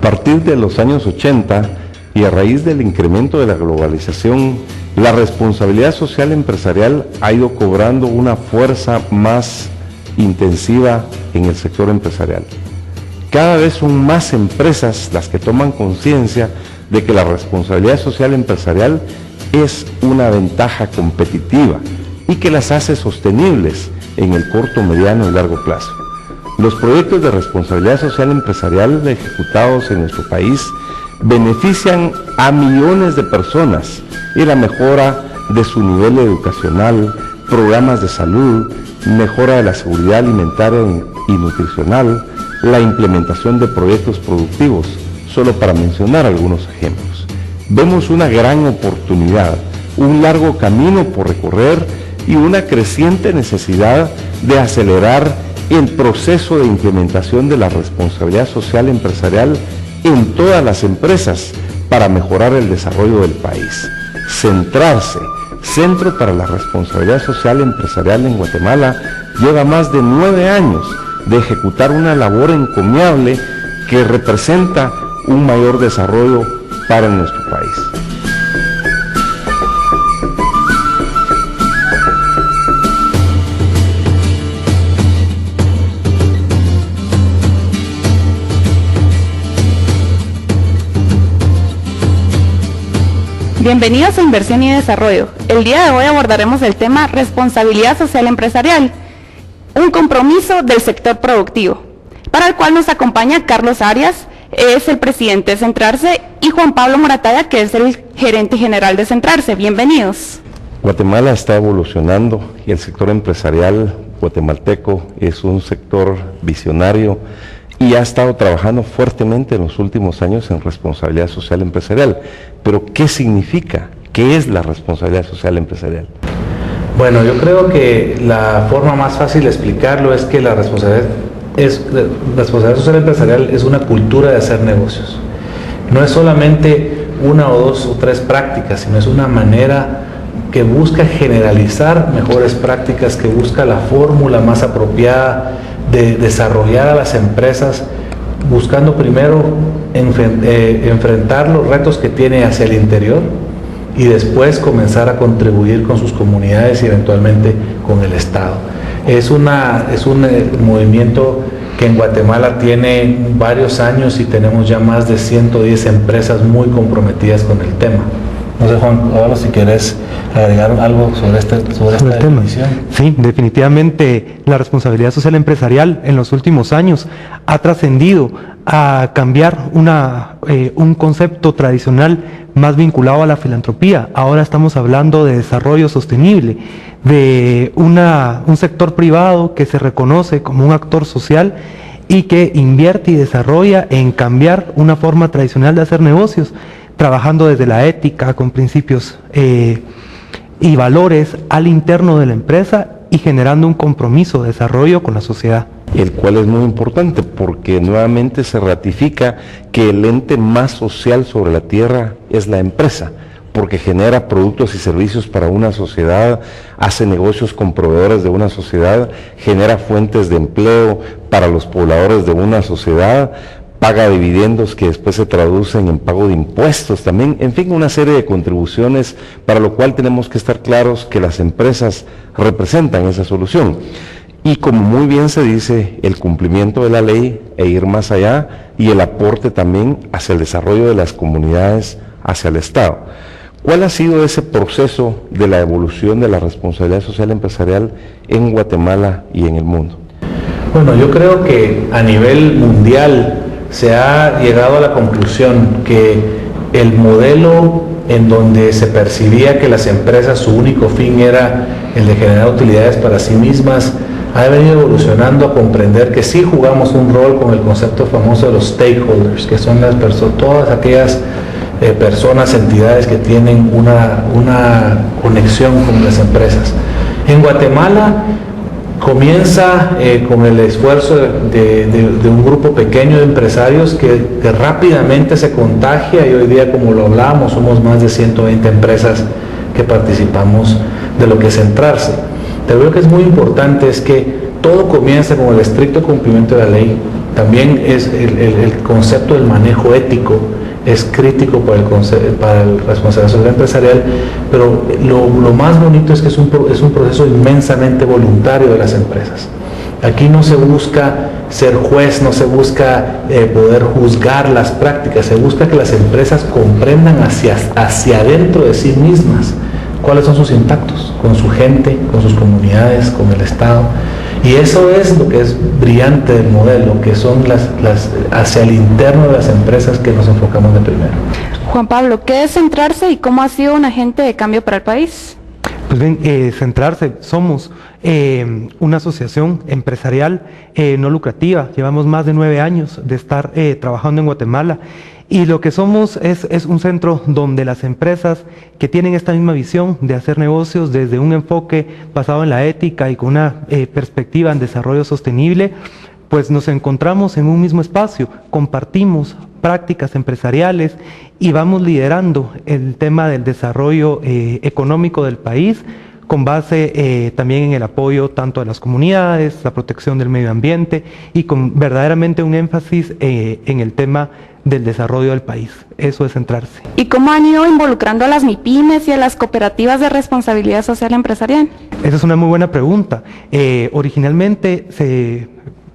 partir de los años 80 y a raíz del incremento de la globalización, la responsabilidad social empresarial ha ido cobrando una fuerza más intensiva en el sector empresarial. Cada vez son más empresas las que toman conciencia de que la responsabilidad social empresarial es una ventaja competitiva y que las hace sostenibles en el corto, mediano y largo plazo. Los proyectos de responsabilidad social empresarial ejecutados en nuestro país benefician a millones de personas y la mejora de su nivel educacional, programas de salud, mejora de la seguridad alimentaria y nutricional, la implementación de proyectos productivos, solo para mencionar algunos ejemplos. Vemos una gran oportunidad, un largo camino por recorrer y una creciente necesidad de acelerar el proceso de implementación de la responsabilidad social empresarial en todas las empresas para mejorar el desarrollo del país. Centrarse, Centro para la Responsabilidad Social Empresarial en Guatemala, lleva más de 9 años de ejecutar una labor encomiable que representa un mayor desarrollo para nuestro país. Bienvenidos a Inversión y Desarrollo. El día de hoy abordaremos el tema responsabilidad social empresarial, un compromiso del sector productivo, para el cual nos acompaña Carlos Arias, es el presidente de Centrarse, y Juan Pablo Moratalla, que es el gerente general de Centrarse. Bienvenidos. Guatemala está evolucionando y el sector empresarial guatemalteco es un sector visionario y ha estado trabajando fuertemente en los últimos años en responsabilidad social empresarial. Pero, ¿qué significa? ¿Qué es la responsabilidad social empresarial? Bueno, yo creo que la forma más fácil de explicarlo es que la responsabilidad social empresarial es una cultura de hacer negocios. No es solamente una o dos o tres prácticas, sino es una manera que busca generalizar mejores prácticas, que busca la fórmula más apropiada de desarrollar a las empresas, buscando primero enfrentar los retos que tiene hacia el interior y después comenzar a contribuir con sus comunidades y eventualmente con el Estado. Es un movimiento que en Guatemala tiene varios años y tenemos ya más de 110 empresas muy comprometidas con el tema. No sé, Juan Pablo, si quieres agregar algo sobre esta definición. Sí, definitivamente la responsabilidad social empresarial en los últimos años ha trascendido a cambiar un concepto tradicional más vinculado a la filantropía. Ahora estamos hablando de desarrollo sostenible, de un sector privado que se reconoce como un actor social y que invierte y desarrolla en cambiar una forma tradicional de hacer negocios, trabajando desde la ética, con principios y valores al interno de la empresa y generando un compromiso de desarrollo con la sociedad. El cual es muy importante porque nuevamente se ratifica que el ente más social sobre la tierra es la empresa, porque genera productos y servicios para una sociedad, hace negocios con proveedores de una sociedad, genera fuentes de empleo para los pobladores de una sociedad, paga dividendos que después se traducen en pago de impuestos también, en fin, una serie de contribuciones, para lo cual tenemos que estar claros que las empresas representan esa solución. Y como muy bien se dice, el cumplimiento de la ley e ir más allá y el aporte también hacia el desarrollo de las comunidades, hacia el Estado. ¿Cuál ha sido ese proceso de la evolución de la responsabilidad social empresarial en Guatemala y en el mundo? Bueno, yo creo que a nivel mundial se ha llegado a la conclusión que el modelo en donde se percibía que las empresas, su único fin era el de generar utilidades para sí mismas, ha venido evolucionando a comprender que sí jugamos un rol con el concepto famoso de los stakeholders, que son las todas aquellas personas, entidades que tienen una conexión con las empresas. En Guatemala comienza con el esfuerzo de un grupo pequeño de empresarios que rápidamente se contagia, y hoy día, como lo hablábamos, somos más de 120 empresas que participamos de lo que es Centrarse. Pero lo que es muy importante es que todo comienza con el estricto cumplimiento de la ley, También es el concepto del manejo ético es crítico para el responsabilidad social empresarial, pero lo más bonito es que es un proceso inmensamente voluntario de las empresas. Aquí no se busca ser juez, no se busca poder juzgar las prácticas, se busca que las empresas comprendan hacia adentro de sí mismas cuáles son sus impactos con su gente, con sus comunidades, con el Estado. Y eso es lo que es brillante del modelo, que son hacia el interno de las empresas que nos enfocamos de primero. Juan Pablo, ¿qué es Centrarse y cómo ha sido un agente de cambio para el país? Pues bien, Centrarse, somos una asociación empresarial no lucrativa. Llevamos más de 9 años de estar trabajando en Guatemala. Y lo que somos es un centro donde las empresas que tienen esta misma visión de hacer negocios desde un enfoque basado en la ética y con una perspectiva en desarrollo sostenible, pues nos encontramos en un mismo espacio, compartimos prácticas empresariales y vamos liderando el tema del desarrollo económico del país, con base también en el apoyo tanto de las comunidades, la protección del medio ambiente y con verdaderamente un énfasis en el tema del desarrollo del país. Eso es Centrarse. ¿Y cómo han ido involucrando a las MIPYMES y a las cooperativas de responsabilidad social empresarial? Esa es una muy buena pregunta. Originalmente se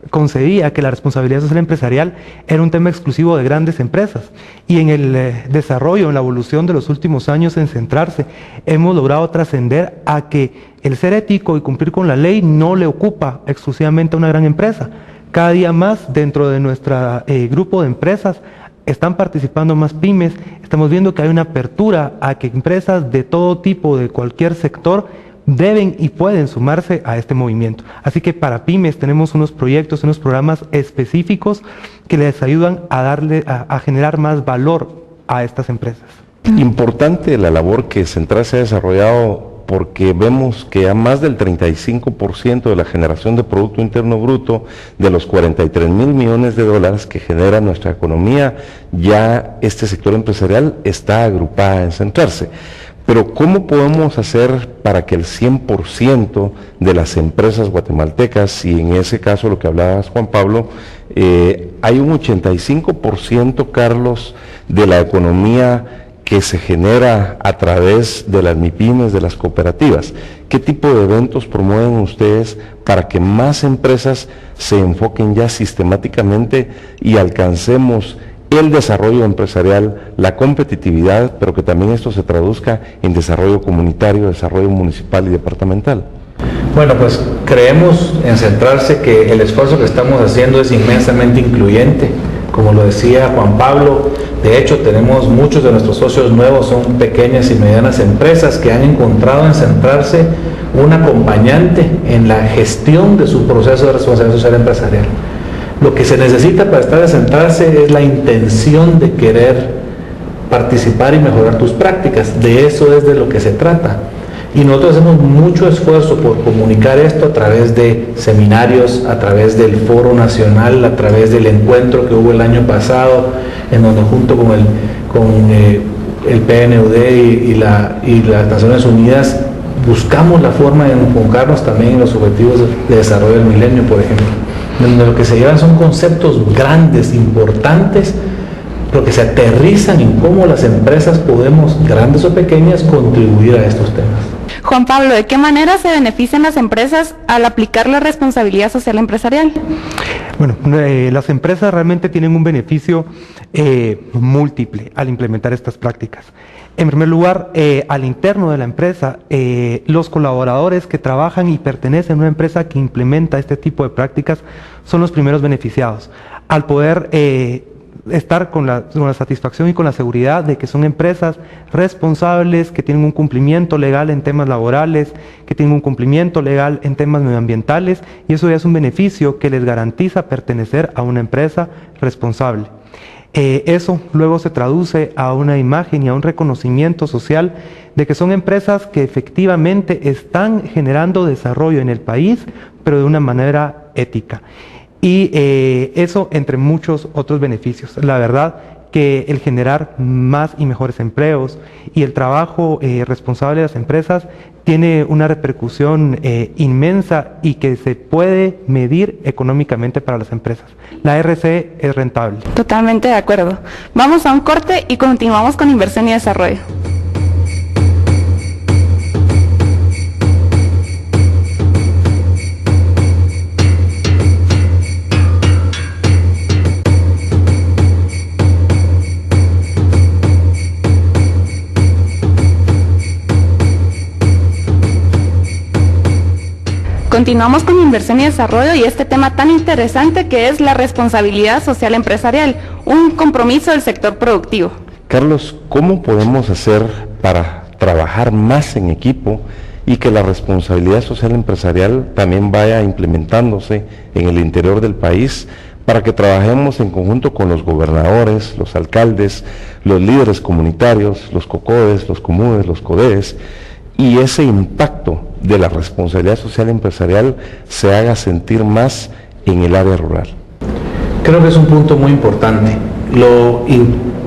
concebía que la responsabilidad social empresarial era un tema exclusivo de grandes empresas y en el desarrollo, en la evolución de los últimos años en Centrarse, hemos logrado trascender a que el ser ético y cumplir con la ley no le ocupa exclusivamente a una gran empresa. Cada día más dentro de nuestro grupo de empresas están participando más pymes, estamos viendo que hay una apertura a que empresas de todo tipo, de cualquier sector, deben y pueden sumarse a este movimiento. Así que para pymes tenemos unos proyectos, unos programas específicos que les ayudan a generar más valor a estas empresas. Importante la labor que Centrarse ha desarrollado, porque vemos que a más del 35% de la generación de Producto Interno Bruto de los 43 mil millones de dólares que genera nuestra economía, ya este sector empresarial está agrupada en Centrarse. Pero ¿cómo podemos hacer para que el 100% de las empresas guatemaltecas, y en ese caso lo que hablabas, Juan Pablo, hay un 85%, Carlos, de la economía que se genera a través de las MIPYMES, de las cooperativas? ¿Qué tipo de eventos promueven ustedes para que más empresas se enfoquen ya sistemáticamente y alcancemos el desarrollo empresarial, la competitividad, pero que también esto se traduzca en desarrollo comunitario, desarrollo municipal y departamental? Bueno, pues creemos en Centrarse que el esfuerzo que estamos haciendo es inmensamente incluyente. Como lo decía Juan Pablo, de hecho tenemos muchos de nuestros socios nuevos, son pequeñas y medianas empresas que han encontrado en Centrarse un acompañante en la gestión de su proceso de responsabilidad social empresarial. Lo que se necesita para estar en Centrarse es la intención de querer participar y mejorar tus prácticas. De eso es de lo que se trata. Y nosotros hacemos mucho esfuerzo por comunicar esto a través de seminarios, a través del Foro Nacional, a través del encuentro que hubo el año pasado, en donde junto con el PNUD y las Naciones Unidas buscamos la forma de enfocarnos también en los objetivos de desarrollo del milenio, por ejemplo, donde lo que se llevan son conceptos grandes, importantes, pero que se aterrizan en cómo las empresas podemos, grandes o pequeñas, contribuir a estos temas. Juan Pablo, ¿de qué manera se benefician las empresas al aplicar la responsabilidad social empresarial? Bueno, las empresas realmente tienen un beneficio múltiple al implementar estas prácticas. En primer lugar, al interno de la empresa, los colaboradores que trabajan y pertenecen a una empresa que implementa este tipo de prácticas son los primeros beneficiados. Al poder estar con la satisfacción y con la seguridad de que son empresas responsables, que tienen un cumplimiento legal en temas laborales, que tienen un cumplimiento legal en temas medioambientales, y eso ya es un beneficio que les garantiza pertenecer a una empresa responsable. Eso luego se traduce a una imagen y a un reconocimiento social de que son empresas que efectivamente están generando desarrollo en el país, pero de una manera ética. Y eso entre muchos otros beneficios. La verdad que el generar más y mejores empleos y el trabajo responsable de las empresas tiene una repercusión inmensa y que se puede medir económicamente para las empresas. La RC es rentable. Totalmente de acuerdo. Vamos a un corte y continuamos con inversión y desarrollo. Continuamos con inversión y desarrollo y este tema tan interesante que es la responsabilidad social empresarial, un compromiso del sector productivo. Carlos, ¿cómo podemos hacer para trabajar más en equipo y que la responsabilidad social empresarial también vaya implementándose en el interior del país, para que trabajemos en conjunto con los gobernadores, los alcaldes, los líderes comunitarios, los COCODES, los COMUDES, los CODES, y ese impacto de la responsabilidad social empresarial se haga sentir más en el área rural? Creo que es un punto muy importante. Lo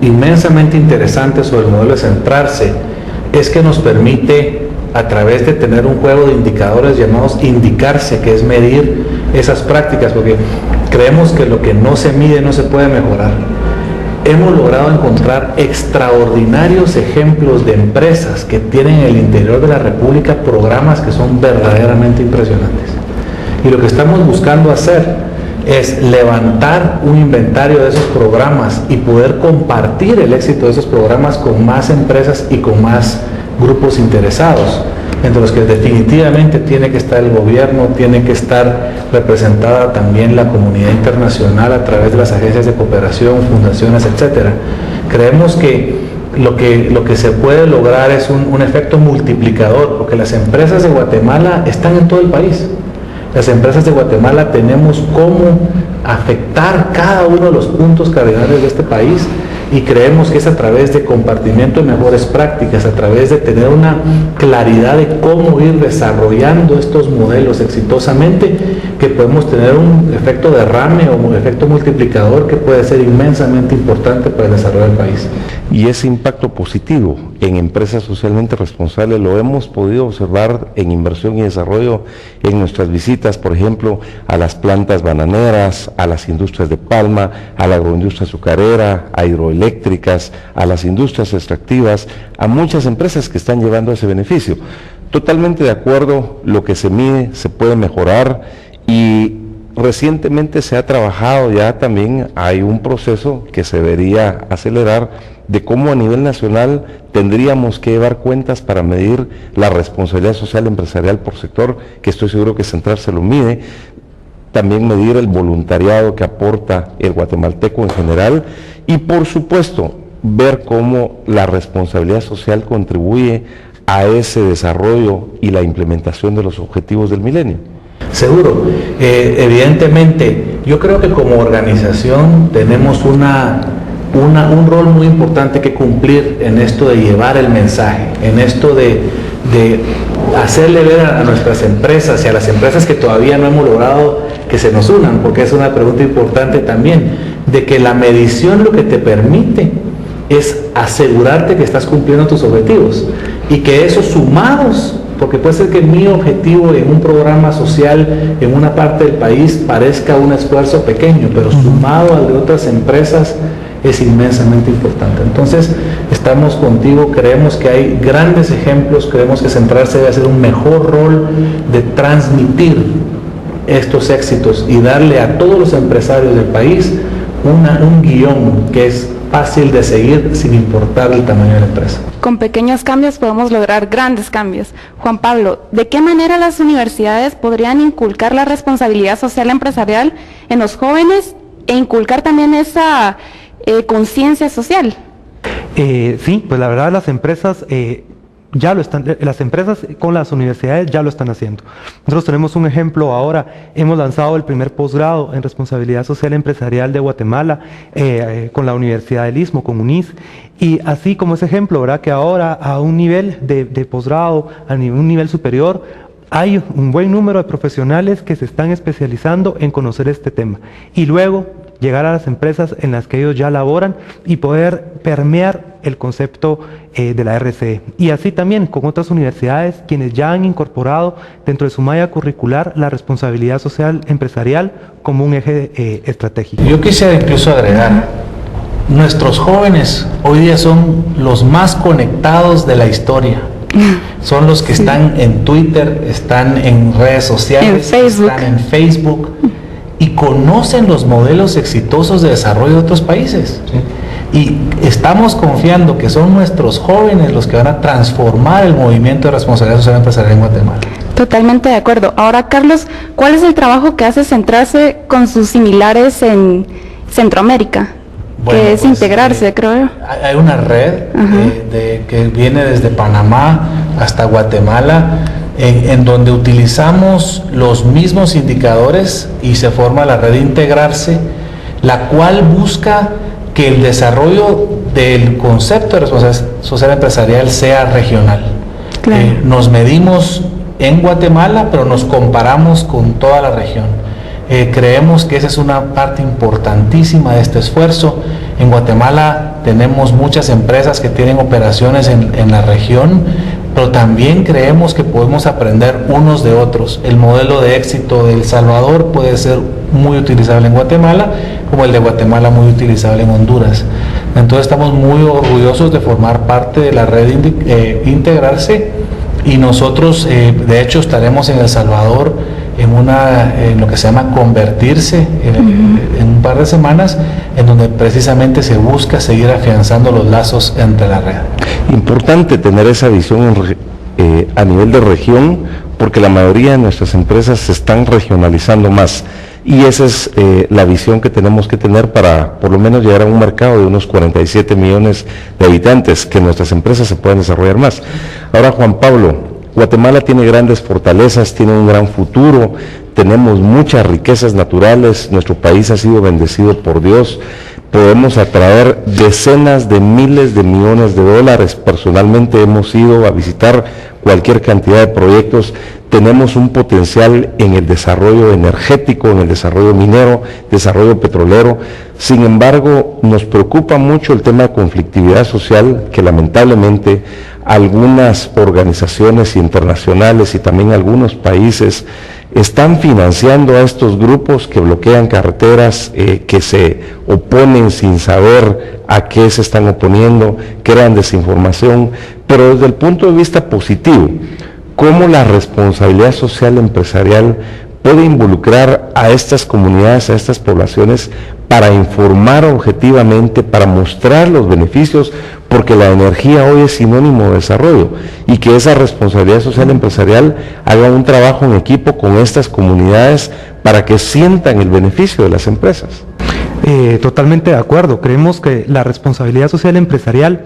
inmensamente interesante sobre el modelo de centrarse es que nos permite, a través de tener un juego de indicadores llamados indicarse, que es medir esas prácticas, porque creemos que lo que no se mide no se puede mejorar. Hemos logrado encontrar extraordinarios ejemplos de empresas que tienen en el interior de la República programas que son verdaderamente impresionantes. Y lo que estamos buscando hacer es levantar un inventario de esos programas y poder compartir el éxito de esos programas con más empresas y con más grupos interesados, entre los que definitivamente tiene que estar el gobierno, tiene que estar representada también la comunidad internacional a través de las agencias de cooperación, fundaciones, etcétera. Creemos que lo que se puede lograr es un efecto multiplicador, porque las empresas de Guatemala están en todo el país. Las empresas de Guatemala tenemos cómo afectar cada uno de los puntos cardinales de este país, y creemos que es a través de compartimiento de mejores prácticas, a través de tener una claridad de cómo ir desarrollando estos modelos exitosamente, que podemos tener un efecto derrame o un efecto multiplicador que puede ser inmensamente importante para el desarrollo del país. Y ese impacto positivo en empresas socialmente responsables lo hemos podido observar en inversión y desarrollo en nuestras visitas, por ejemplo, a las plantas bananeras, a las industrias de palma, a la agroindustria azucarera, a hidroeléctricas, a las industrias extractivas, a muchas empresas que están llevando ese beneficio. Totalmente de acuerdo, lo que se mide se puede mejorar, y recientemente se ha trabajado, ya también hay un proceso que se debería acelerar, de cómo a nivel nacional tendríamos que llevar cuentas para medir la responsabilidad social empresarial por sector, que estoy seguro que Centrarse lo mide. También medir el voluntariado que aporta el guatemalteco en general, y por supuesto ver cómo la responsabilidad social contribuye a ese desarrollo y la implementación de los objetivos del milenio. Seguro, evidentemente, yo creo que como organización tenemos un rol muy importante que cumplir en esto de llevar el mensaje, en esto de hacerle ver a nuestras empresas y a las empresas que todavía no hemos logrado que se nos unan, porque es una pregunta importante también, de que la medición lo que te permite es asegurarte que estás cumpliendo tus objetivos, y que esos sumados, porque puede ser que mi objetivo en un programa social en una parte del país parezca un esfuerzo pequeño, pero sumado al de otras empresas es inmensamente importante. Entonces, estamos contigo, creemos que hay grandes ejemplos, creemos que Centrarse debe hacer un mejor rol de transmitir estos éxitos y darle a todos los empresarios del país un guión que es fácil de seguir sin importar el tamaño de la empresa. Con pequeños cambios podemos lograr grandes cambios. Juan Pablo, ¿de qué manera las universidades podrían inculcar la responsabilidad social empresarial en los jóvenes e inculcar también esa conciencia social? Sí, pues la verdad las empresas ya lo están, las empresas con las universidades ya lo están haciendo. Nosotros tenemos un ejemplo ahora, hemos lanzado el primer posgrado en responsabilidad social empresarial de Guatemala con la Universidad del Istmo, con UNIS, y así como ese ejemplo, ¿verdad? Que ahora a un nivel de posgrado, un nivel superior, hay un buen número de profesionales que se están especializando en conocer este tema. Y luego llegar a las empresas en las que ellos ya laboran y poder permear el concepto de la RCE. Y así también con otras universidades quienes ya han incorporado dentro de su malla curricular la responsabilidad social empresarial como un eje estratégico. Yo quisiera incluso agregar, nuestros jóvenes hoy día son los más conectados de la historia. Son los que están en Twitter, están en redes sociales, están en Facebook y conocen los modelos exitosos de desarrollo de otros países. ¿Sí? Y estamos confiando que son nuestros jóvenes los que van a transformar el movimiento de responsabilidad social empresarial en Guatemala. Totalmente de acuerdo. Ahora, Carlos, ¿cuál es el trabajo que hace Centrarse con sus similares en Centroamérica? Bueno, que es pues, integrarse, creo yo. Hay una red que viene desde Panamá hasta Guatemala, en donde utilizamos los mismos indicadores y se forma la red Integrarse, la cual busca que el desarrollo del concepto de responsabilidad social empresarial sea regional. Claro. Nos medimos en Guatemala, pero nos comparamos con toda la región. Creemos que esa es una parte importantísima de este esfuerzo. En Guatemala tenemos muchas empresas que tienen operaciones en la región, pero también creemos que podemos aprender unos de otros. El modelo de éxito de El Salvador puede ser muy utilizable en Guatemala, como el de Guatemala muy utilizable en Honduras. Entonces estamos muy orgullosos de formar parte de la red Integrarse, y nosotros de hecho estaremos en El Salvador en lo que se llama Convertirse en un par de semanas, en donde precisamente se busca seguir afianzando los lazos entre la red. Importante tener esa visión a nivel de región, porque la mayoría de nuestras empresas se están regionalizando más, y esa es la visión que tenemos que tener para por lo menos llegar a un mercado de unos 47 millones de habitantes, que nuestras empresas se puedan desarrollar más. Ahora, Juan Pablo, Guatemala tiene grandes fortalezas, tiene un gran futuro, tenemos muchas riquezas naturales, nuestro país ha sido bendecido por Dios, podemos atraer decenas de miles de millones de dólares. Personalmente hemos ido a visitar cualquier cantidad de proyectos, tenemos un potencial en el desarrollo energético, en el desarrollo minero, desarrollo petrolero. Sin embargo, nos preocupa mucho el tema de conflictividad social, que lamentablemente algunas organizaciones internacionales y también algunos países están financiando a estos grupos que bloquean carreteras, que se oponen sin saber a qué se están oponiendo, crean desinformación, pero desde el punto de vista positivo, ¿cómo la responsabilidad social empresarial puede involucrar a estas comunidades, a estas poblaciones, para informar objetivamente, para mostrar los beneficios? Porque la energía hoy es sinónimo de desarrollo, y que esa responsabilidad social empresarial haga un trabajo en equipo con estas comunidades para que sientan el beneficio de las empresas. Totalmente de acuerdo. Creemos que la responsabilidad social empresarial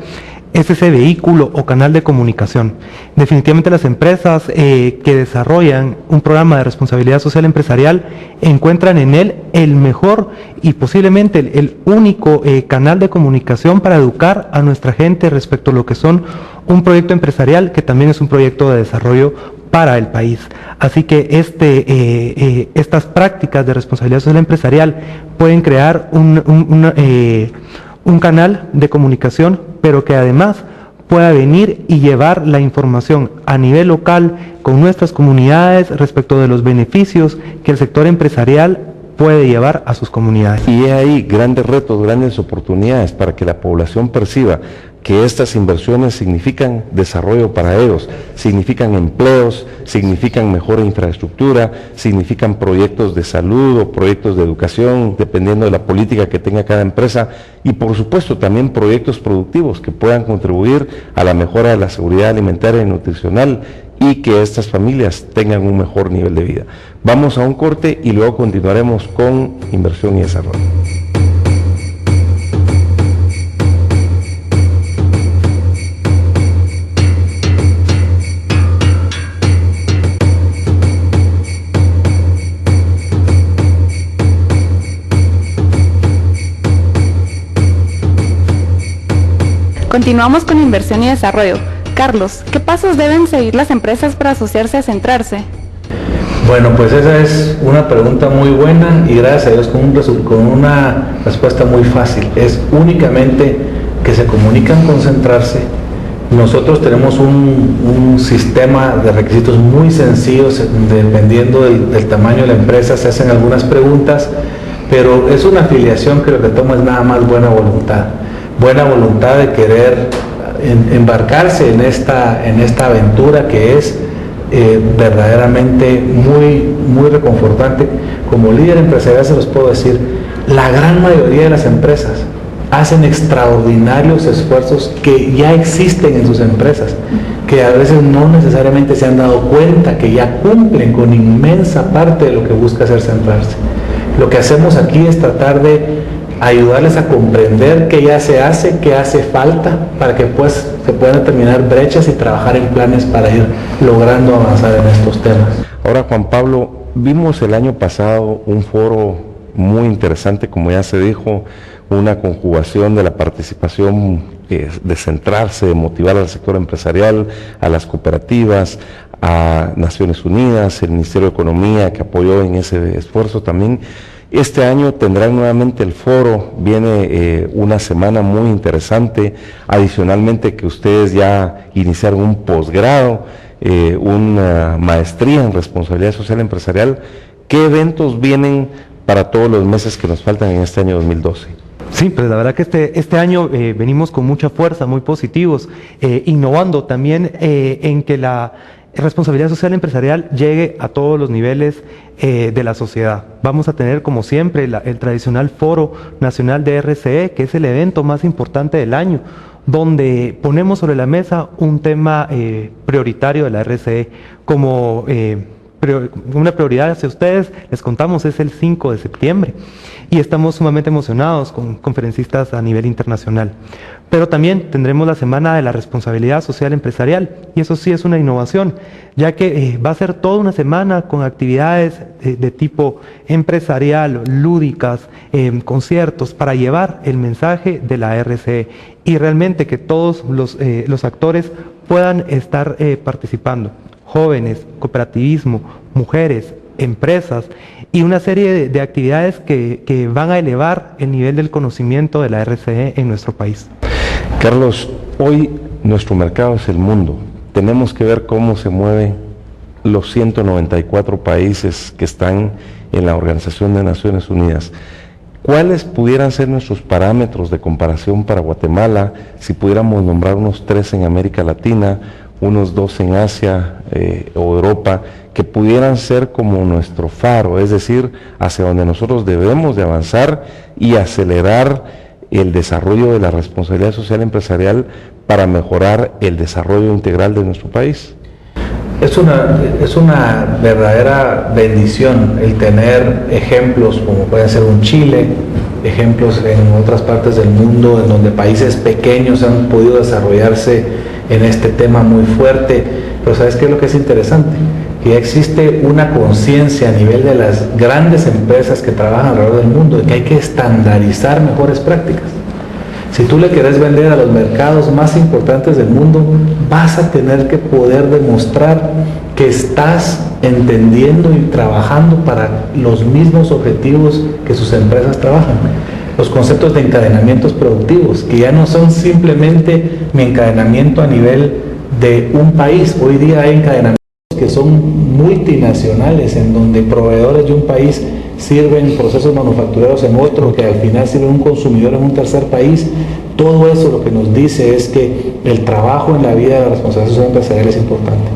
es ese vehículo o canal de comunicación. Definitivamente las empresas que desarrollan un programa de responsabilidad social empresarial encuentran en él el mejor y posiblemente el único canal de comunicación para educar a nuestra gente respecto a lo que son un proyecto empresarial, que también es un proyecto de desarrollo para el país. Así que estas prácticas de responsabilidad social empresarial pueden crear un canal de comunicación, pero que además pueda venir y llevar la información a nivel local con nuestras comunidades respecto de los beneficios que el sector empresarial puede llevar a sus comunidades. Y hay grandes retos, grandes oportunidades para que la población perciba que estas inversiones significan desarrollo para ellos, significan empleos, significan mejor infraestructura, significan proyectos de salud o proyectos de educación, dependiendo de la política que tenga cada empresa, y por supuesto también proyectos productivos que puedan contribuir a la mejora de la seguridad alimentaria y nutricional, y que estas familias tengan un mejor nivel de vida. Vamos a un corte y luego continuaremos con inversión y desarrollo. Continuamos con inversión y desarrollo. Carlos, ¿qué pasos deben seguir las empresas para asociarse a Centrarse? Bueno, pues esa es una pregunta muy buena y gracias a Dios con una respuesta muy fácil. Es únicamente que se comunican concentrarse. Nosotros tenemos un sistema de requisitos muy sencillos, dependiendo del tamaño de la empresa, se hacen algunas preguntas, pero es una afiliación que lo que toma es nada más buena voluntad de querer embarcarse en esta aventura que es verdaderamente muy reconfortante. Como líder empresarial se los puedo decir, la gran mayoría de las empresas hacen extraordinarios esfuerzos que ya existen en sus empresas, que a veces no necesariamente se han dado cuenta que ya cumplen con inmensa parte de lo que busca hacer centrarse. Lo que hacemos aquí es tratar de ayudarles a comprender qué ya se hace, qué hace falta, para que pues se puedan determinar brechas y trabajar en planes para ir logrando avanzar en estos temas. Ahora, Juan Pablo, vimos el año pasado un foro muy interesante, como ya se dijo, una conjugación de la participación, de centrarse, de motivar al sector empresarial, a las cooperativas, a Naciones Unidas, el Ministerio de Economía que apoyó en ese esfuerzo también. Este año tendrán nuevamente el foro, viene una semana muy interesante, adicionalmente que ustedes ya iniciaron un posgrado, una maestría en responsabilidad social empresarial. ¿Qué eventos vienen para todos los meses que nos faltan en este año 2012? Sí, pues la verdad que este año venimos con mucha fuerza, muy positivos, innovando también en que la responsabilidad social empresarial llegue a todos los niveles de la sociedad. Vamos a tener, como siempre, el tradicional Foro Nacional de RCE, que es el evento más importante del año, donde ponemos sobre la mesa un tema prioritario de la RCE como una prioridad hacia ustedes. Les contamos, es el 5 de septiembre y estamos sumamente emocionados con conferencistas a nivel internacional. Pero también tendremos la Semana de la Responsabilidad Social Empresarial, y eso sí es una innovación, ya que va a ser toda una semana con actividades de tipo empresarial, lúdicas, conciertos, para llevar el mensaje de la RCE y realmente que todos los actores puedan estar participando. Jóvenes, cooperativismo, mujeres, empresas y una serie de actividades que van a elevar el nivel del conocimiento de la RCE en nuestro país. Carlos, hoy nuestro mercado es el mundo. Tenemos que ver cómo se mueven los 194 países que están en la Organización de Naciones Unidas. ¿Cuáles pudieran ser nuestros parámetros de comparación para Guatemala, si pudiéramos nombrar unos 3 en América Latina, unos 2 en Asia o Europa, que pudieran ser como nuestro faro, es decir, hacia donde nosotros debemos de avanzar y acelerar el desarrollo de la responsabilidad social empresarial para mejorar el desarrollo integral de nuestro país? Es una verdadera bendición el tener ejemplos como puede ser un Chile, ejemplos en otras partes del mundo en donde países pequeños han podido desarrollarse en este tema muy fuerte. Pero ¿sabes qué es lo que es interesante? Que ya existe una conciencia a nivel de las grandes empresas que trabajan alrededor del mundo de que hay que estandarizar mejores prácticas. Si tú le quieres vender a los mercados más importantes del mundo, vas a tener que poder demostrar que estás entendiendo y trabajando para los mismos objetivos que sus empresas trabajan. Los conceptos de encadenamientos productivos, que ya no son simplemente mi encadenamiento a nivel de un país. Hoy día hay encadenamientos que son multinacionales, en donde proveedores de un país sirven procesos manufactureros en otro, que al final sirven un consumidor en un tercer país. Todo eso lo que nos dice es que el trabajo en la vida de la responsabilidad social empresarial es importante.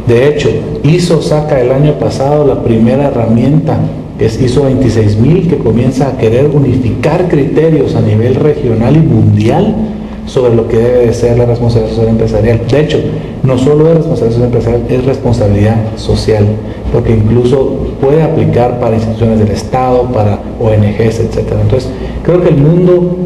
De hecho, ISO saca el año pasado la primera herramienta, que es ISO 26000, que comienza a querer unificar criterios a nivel regional y mundial sobre lo que debe de ser la responsabilidad social empresarial. De hecho, no solo es responsabilidad social empresarial, es responsabilidad social, porque incluso puede aplicar para instituciones del Estado, para ONGs, etc. Entonces, creo que el mundo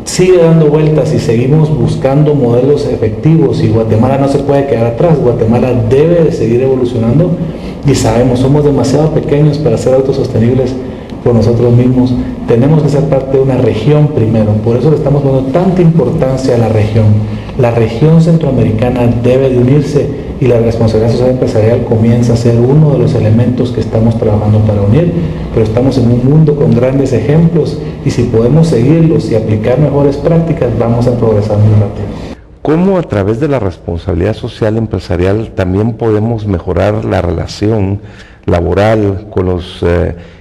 sigue dando vueltas y seguimos buscando modelos efectivos, y Guatemala no se puede quedar atrás. Guatemala debe de seguir evolucionando, y sabemos, somos demasiado pequeños para ser autosostenibles por nosotros mismos. Tenemos que ser parte de una región primero, por eso le estamos dando tanta importancia a la región. La región centroamericana debe de unirse y la responsabilidad social empresarial comienza a ser uno de los elementos que estamos trabajando para unir, pero estamos en un mundo con grandes ejemplos y si podemos seguirlos y aplicar mejores prácticas vamos a progresar muy rápido. ¿Cómo a través de la responsabilidad social empresarial también podemos mejorar la relación laboral con los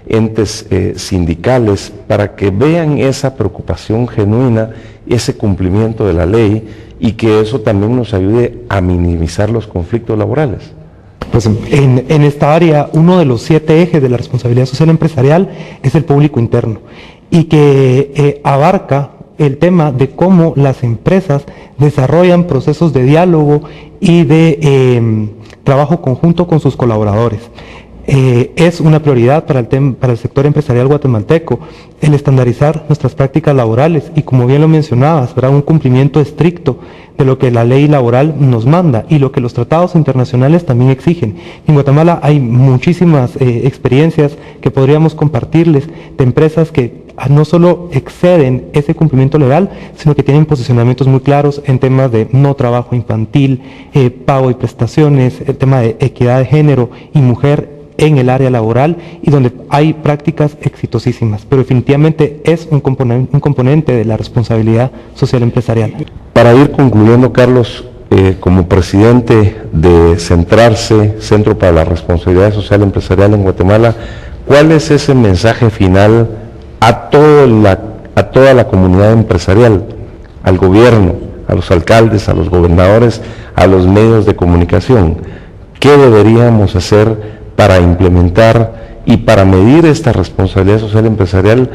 entes sindicales para que vean esa preocupación genuina, ese cumplimiento de la ley y que eso también nos ayude a minimizar los conflictos laborales? Pues en esta área, uno de los 7 ejes de la responsabilidad social empresarial es el público interno y que abarca el tema de cómo las empresas desarrollan procesos de diálogo y de trabajo conjunto con sus colaboradores. Es una prioridad para el sector empresarial guatemalteco el estandarizar nuestras prácticas laborales y, como bien lo mencionabas, ¿verdad?, un cumplimiento estricto de lo que la ley laboral nos manda y lo que los tratados internacionales también exigen. En Guatemala hay muchísimas experiencias que podríamos compartirles de empresas que no solo exceden ese cumplimiento legal, sino que tienen posicionamientos muy claros en temas de no trabajo infantil, pago y prestaciones, el tema de equidad de género y mujer en el área laboral y donde hay prácticas exitosísimas, pero definitivamente es un componente de la responsabilidad social empresarial. Para ir concluyendo, Carlos, como presidente de Centro para la Responsabilidad Social Empresarial en Guatemala, ¿cuál es ese mensaje final a toda la comunidad empresarial, al gobierno, a los alcaldes, a los gobernadores, a los medios de comunicación? ¿Qué deberíamos hacer para implementar y para medir esta responsabilidad social empresarial,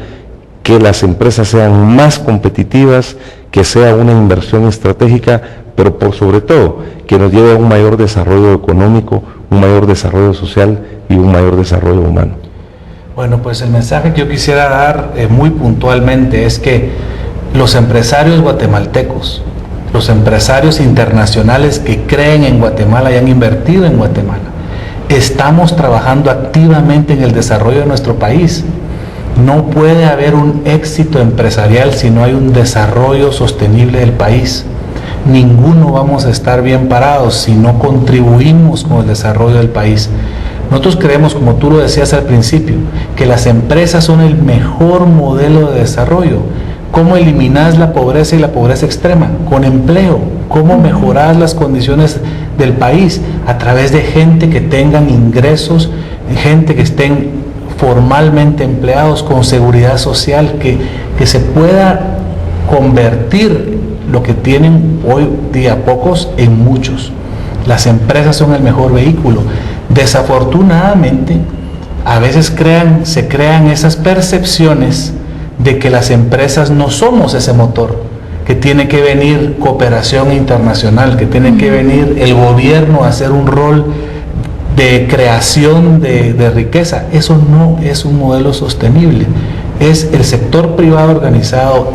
que las empresas sean más competitivas, que sea una inversión estratégica, pero por sobre todo que nos lleve a un mayor desarrollo económico, un mayor desarrollo social y un mayor desarrollo humano? Bueno, pues el mensaje que yo quisiera dar muy puntualmente es que los empresarios guatemaltecos, los empresarios internacionales que creen en Guatemala y han invertido en Guatemala, estamos trabajando activamente en el desarrollo de nuestro país. No puede haber un éxito empresarial si no hay un desarrollo sostenible del país. Ninguno vamos a estar bien parados si no contribuimos con el desarrollo del país. Nosotros creemos, como tú lo decías al principio, que las empresas son el mejor modelo de desarrollo. ¿Cómo eliminas la pobreza y la pobreza extrema? Con empleo. ¿Cómo mejorar las condiciones del país? A través de gente que tengan ingresos, gente que estén formalmente empleados, con seguridad social, que se pueda convertir lo que tienen hoy día pocos en muchos. Las empresas son el mejor vehículo. Desafortunadamente, a veces se crean esas percepciones de que las empresas no somos ese motor, que tiene que venir cooperación internacional, que tiene que venir el gobierno a hacer un rol de creación de riqueza. Eso no es un modelo sostenible. Es el sector privado organizado,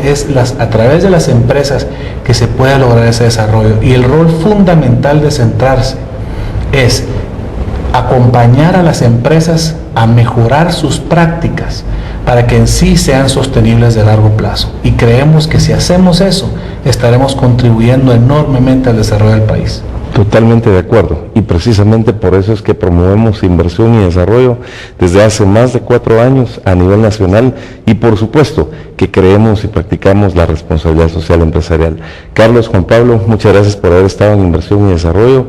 a través de las empresas que se puede lograr ese desarrollo. Y el rol fundamental de centrarse es acompañar a las empresas a mejorar sus prácticas para que en sí sean sostenibles de largo plazo. Y creemos que si hacemos eso, estaremos contribuyendo enormemente al desarrollo del país. Totalmente de acuerdo, y precisamente por eso es que promovemos inversión y desarrollo desde hace más de 4 años a nivel nacional, y por supuesto que creemos y practicamos la responsabilidad social empresarial. Carlos, Juan Pablo, muchas gracias por haber estado en Inversión y Desarrollo.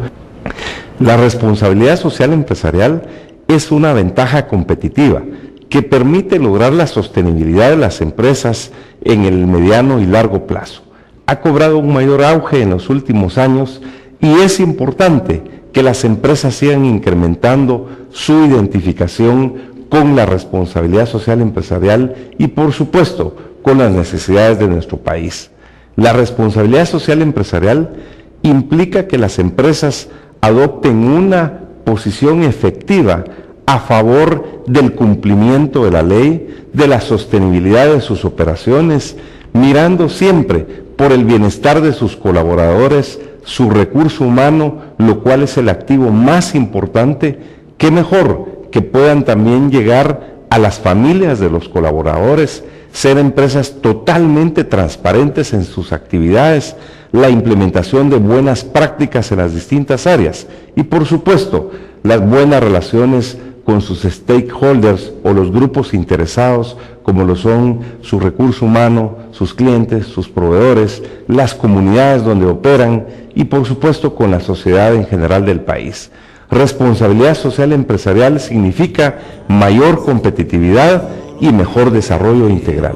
La responsabilidad social empresarial es una ventaja competitiva que permite lograr la sostenibilidad de las empresas en el mediano y largo plazo. Ha cobrado un mayor auge en los últimos años y es importante que las empresas sigan incrementando su identificación con la responsabilidad social empresarial y, por supuesto, con las necesidades de nuestro país. La responsabilidad social empresarial implica que las empresas adopten una posición efectiva a favor del cumplimiento de la ley, de la sostenibilidad de sus operaciones, mirando siempre por el bienestar de sus colaboradores, su recurso humano, lo cual es el activo más importante. Qué mejor que puedan también llegar a las familias de los colaboradores, ser empresas totalmente transparentes en sus actividades, la implementación de buenas prácticas en las distintas áreas y, por supuesto, las buenas relaciones con sus stakeholders o los grupos interesados, como lo son su recurso humano, sus clientes, sus proveedores, las comunidades donde operan y, por supuesto, con la sociedad en general del país. Responsabilidad social empresarial significa mayor competitividad y mejor desarrollo integral.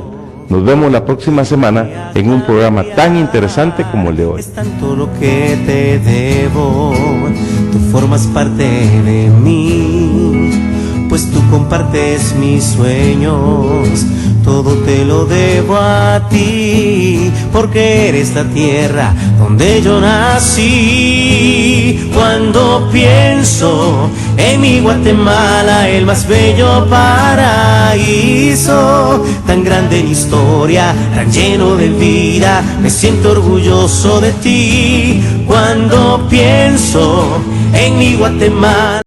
Nos vemos la próxima semana en un programa tan interesante como el de hoy. Es tanto lo que te debo, tú formas parte de mí, pues tú compartes mis sueños, todo te lo debo a ti, porque eres la tierra donde yo nací. Cuando pienso en mi Guatemala, el más bello paraíso, tan grande en historia, tan lleno de vida, me siento orgulloso de ti. Cuando pienso en mi Guatemala.